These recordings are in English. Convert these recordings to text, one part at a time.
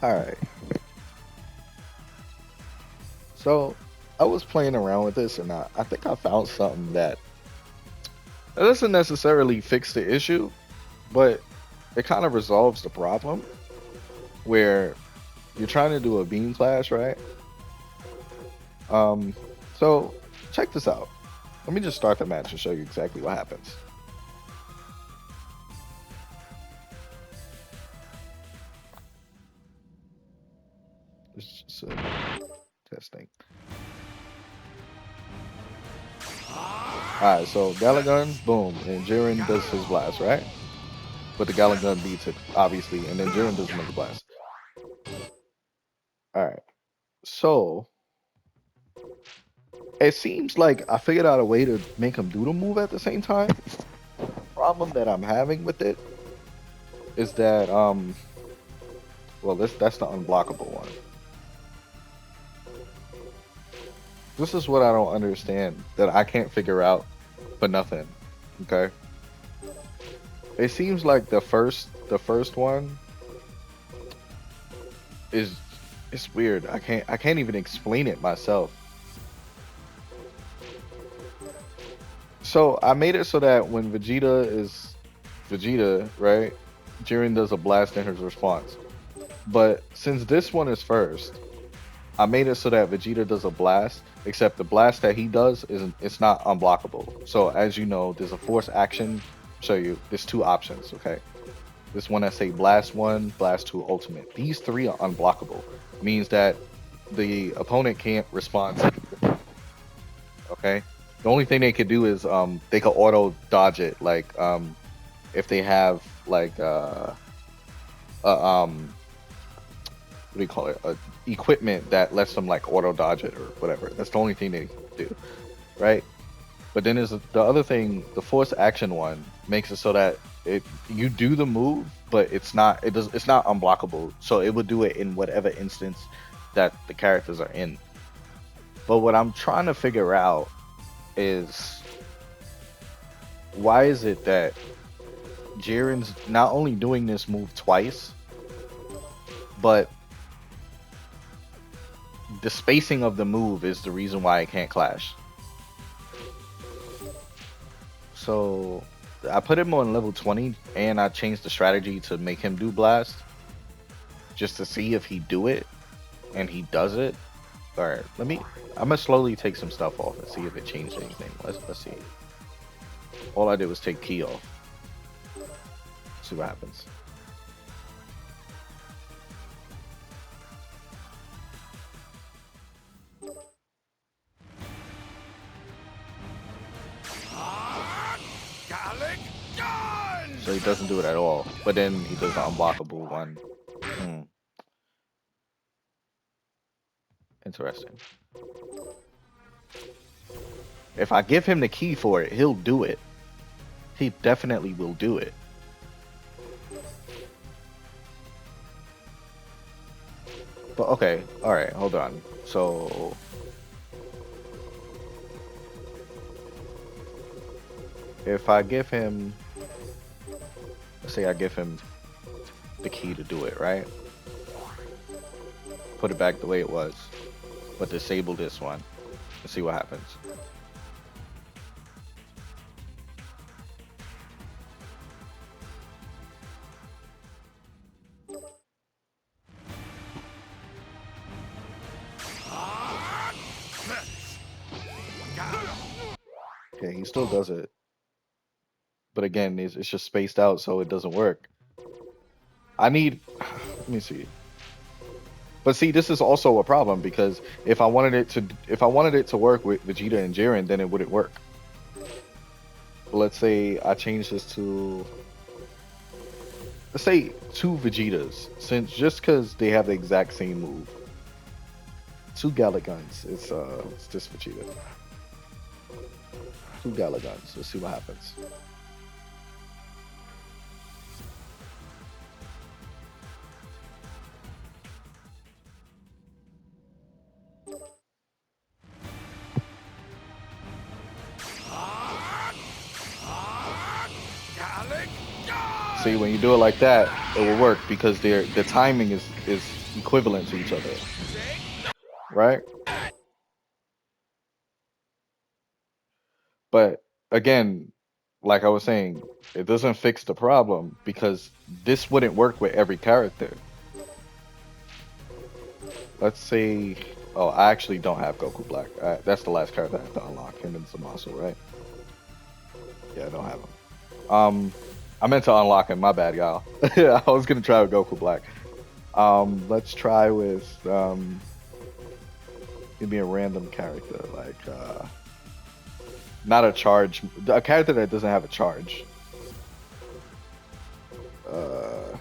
All right. So I was playing around with this, and I think I found something that doesn't necessarily fix the issue, but it kind of resolves the problem where you're trying to do a beam clash, right? Um, so check this out. Let me just start the match and show you exactly what happens. It's just testing. All right, so Galagun, boom, and Jiren does his blast, right? But the Galagun beats it, obviously, and then Jiren does another blast. All right, so it seems like I figured out a way to make him do the move at the same time. Problem that I'm having with it is that well, that's the unblockable one. This is what I don't understand that I can't figure out for nothing. Okay, it seems like the first one is it's weird. I can't even explain it myself. So I made it so that when Vegeta is Vegeta, right? Jiren does a blast in his response. But since this one is first, I made it so that Vegeta does a blast, except the blast that he does isn't it's not unblockable. So as you know, there's a force action. Show you there's two options, okay? This one that say blast one, blast two, ultimate. These three are unblockable. Means that the opponent can't respond to it, okay? The only thing they could do is they could auto dodge it, like if they have like uh, what do you call it? Equipment that lets them like auto dodge it or whatever. That's the only thing they do, right? But then there's the other thing. The force action one makes it so that it you do the move, but it's not unblockable. So it would do it in whatever instance that the characters are in. But what I'm trying to figure out is why is it that Jiren's not only doing this move twice, but the spacing of the move is the reason why it can't clash. So I put him on level 20 and I changed the strategy to make him do blast just to see if he do it and he does it. All right, I'm gonna slowly take some stuff off and see if it changed anything. Let's see. All I did was take key off. See what happens. So he doesn't do it at all. But then he does the unblockable one. Hmm, interesting. If I give him the key for it, he'll do it. He definitely will do it. But okay, all right, hold on. So if I give him, let's say I give him the key to do it, right? Put it back the way it was, but disable this one and see what happens. Okay, he still does it, but again, it's just spaced out, so it doesn't work. I need, let me see. But see, this is also a problem because if I wanted it to work with Vegeta and Jiren, then it wouldn't work. But let's say I change this to, let's say two Vegetas, since just because they have the exact same move. Two Galagons. It's this Vegeta. Two Galagons. Let's see what happens. See, when you do it like that, it will work because the timing is equivalent to each other, right? But again, like I was saying, it doesn't fix the problem because this wouldn't work with every character. Let's say, oh, I actually don't have Goku Black. That's the last character I have to unlock, him and Zamasu, right? Yeah, I don't have him. I meant to unlock him. My bad, y'all. I was gonna try with Goku Black. Let's try with give me a random character like not a charge, a character that doesn't have a charge. Uh,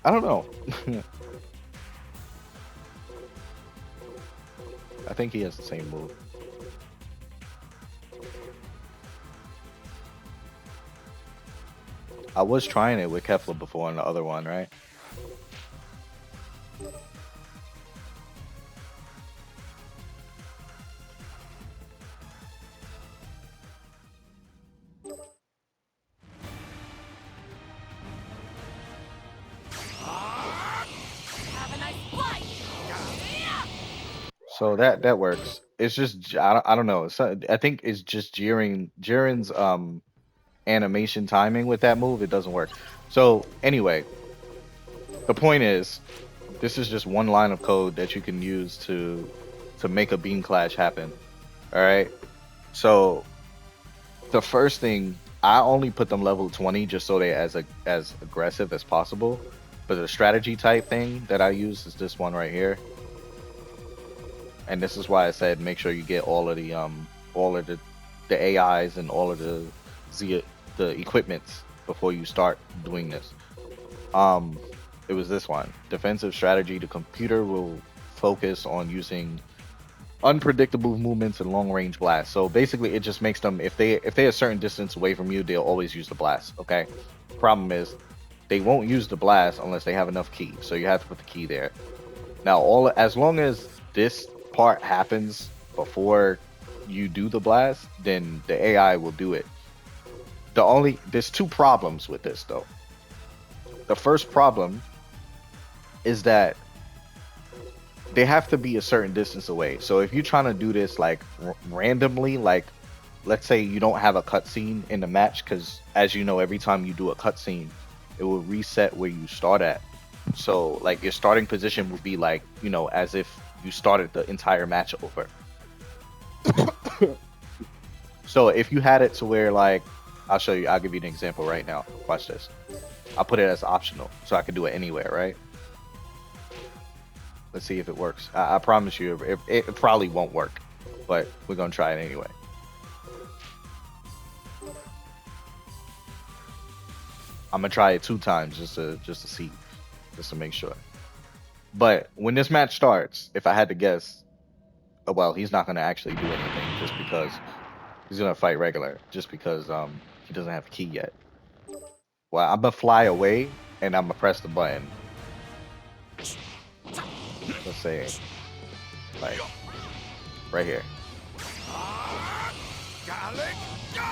I don't know. I think he has the same move. I was trying it with Kefla before on the other one, right? So that works. It's just I don't know. I think it's just Jiren's animation timing with that move. It doesn't work. So anyway, the point is, this is just one line of code that you can use to make a beam clash happen. All right. So the first thing, I only put them level 20 just so they as aggressive as possible. But the strategy type thing that I use is this one right here. And this is why I said make sure you get all of the AIs and all of the equipments before you start doing this. It was this one. Defensive strategy. The computer will focus on using unpredictable movements and long range blasts. So basically it just makes them, if they're a certain distance away from you, they'll always use the blast. Okay. Problem is they won't use the blast unless they have enough ki. So you have to put the ki there. Now as long as this part happens before you do the blast, then the AI will do it. There's two problems with this though. The first problem is that they have to be a certain distance away. So if you're trying to do this like randomly, like let's say you don't have a cutscene in the match, because as you know, every time you do a cutscene, it will reset where you start at. So like your starting position would be like, you know, as if you started the entire match over. So if you had it to where like, I'll give you an example right now. Watch this. I'll put it as optional so I can do it anywhere, right? Let's see if it works. I promise you it probably won't work, but we're gonna try it anyway. I'm gonna try it 2 times just to see, just to make sure. But when this match starts, if I had to guess, well, he's not gonna actually do anything just because he's gonna fight regular, just because he doesn't have the ki yet. Well, I'm gonna fly away and I'm gonna press the button. Let's say, like, right here.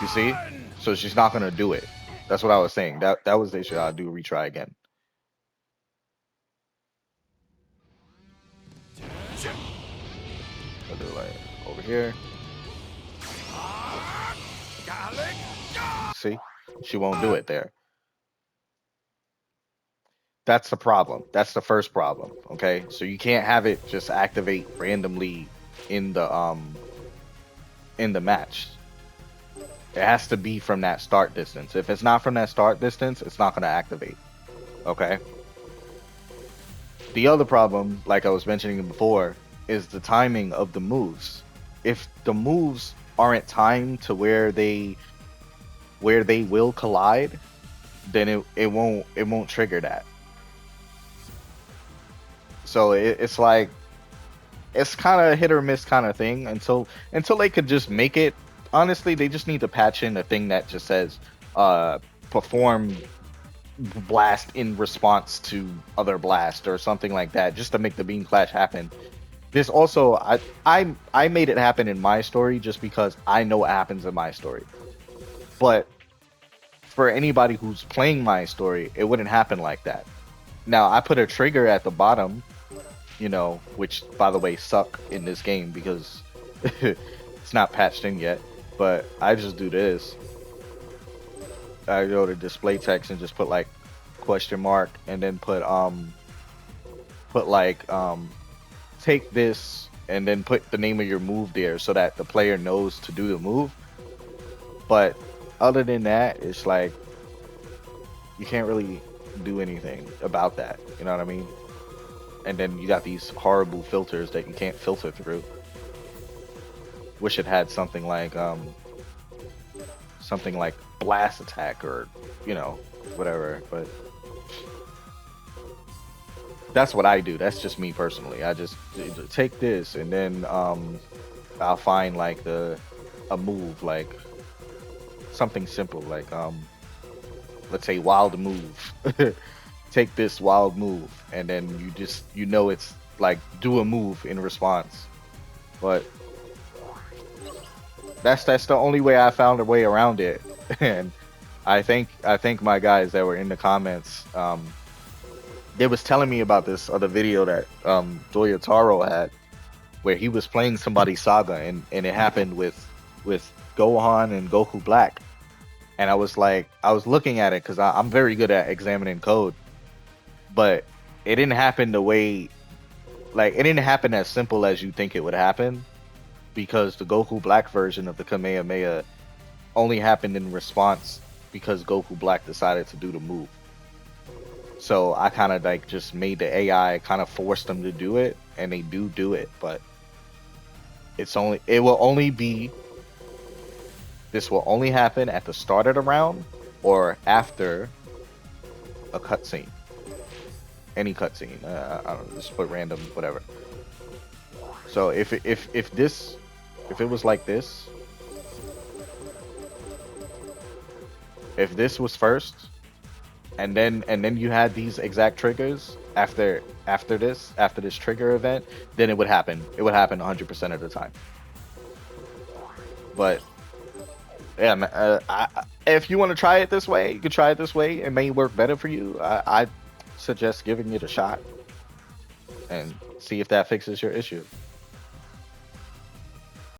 You see? So she's not gonna do it. That's what I was saying. That was the issue. I'll do retry again. I'll do like over here. See? She won't do it there. That's the problem. That's the first problem. Okay, so you can't have it just activate randomly in the match. It has to be from that start distance. If it's not from that start distance, it's not going to activate. Okay. The other problem, like I was mentioning before, is the timing of the moves. If the moves aren't timed to where they will collide, then it won't trigger that. So it's like, it's kind of a hit or miss kind of thing until they could just make it. Honestly, they just need to patch in a thing that just says perform blast in response to other blast or something like that, just to make the beam clash happen. this also I made it happen in my story just because I know what happens in my story. But for anybody who's playing my story, it wouldn't happen like that. Now I put a trigger at the bottom, you know, which by the way suck in this game because it's not patched in yet. But I just do this. I go to display text and just put like question mark and then put like take this and then put the name of your move there so that the player knows to do the move. But other than that, it's like you can't really do anything about that. You know what I mean? And then you got these horrible filters that you can't filter through. Wish it had something like blast attack or you know whatever. But that's what I do. That's just me personally. I just take this and then I'll find like a move like something simple like let's say wild move. Take this wild move and then you know it's like do a move in response. But that's the only way I found a way around it. And I think my guys that were in the comments they was telling me about this other video that Doyotaro had where he was playing somebody's saga and it happened with Gohan and Goku Black. And I was like, I was looking at it because I'm very good at examining code, but it didn't happen the way, like, it didn't happen as simple as you think it would happen because the Goku Black version of the Kamehameha only happened in response because Goku Black decided to do the move. So I kind of like just made the AI kind of force them to do it, and they do it, but it will only be this will only happen at the start of the round or after a cutscene. Any cutscene. I don't know, just put random whatever. So if it was like this, if this was first, and then you had these exact triggers after this trigger event, then it would happen. It would happen 100% of the time. But yeah, if you want to try it this way, you could try it this way. It may work better for you. I suggest giving it a shot and see if that fixes your issue.